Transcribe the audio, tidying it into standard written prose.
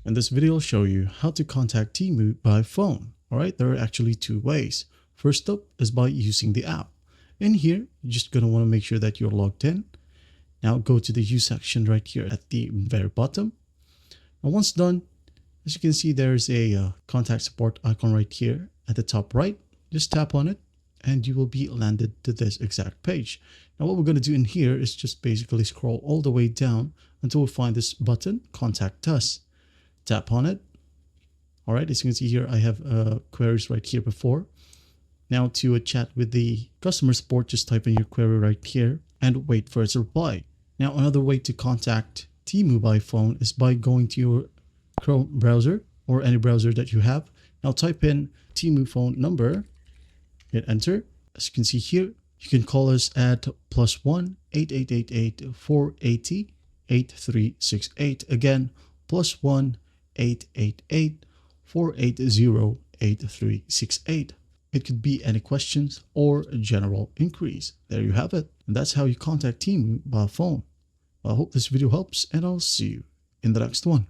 In this video, I'll show you how to contact Temu by phone. Alright, there are actually two ways. First up is by using the app. In here, you're just going to want to make sure that you're logged in. Now go to the use section right here at the very bottom. And once done, as you can see, there's a contact support icon right here at the top right. Just tap on it and you will be landed to this exact page. Now what we're going to do in here is just basically scroll all the way down until we find this button, Contact Us. Tap on it. All right, as you can see here, I have queries right here before. Now to chat with the customer support, just type in your query right here and wait for its reply. Now another way to contact Temu by phone is by going to your Chrome browser or any browser that you have. Now type in Temu phone number, hit enter. As you can see here, you can call us at +1 8888 480 8368. Again, +1 888 480 8368. It could be any questions or general inquiries. There you have it. And that's how you contact Temu by phone. I hope this video helps and I'll see you in the next one.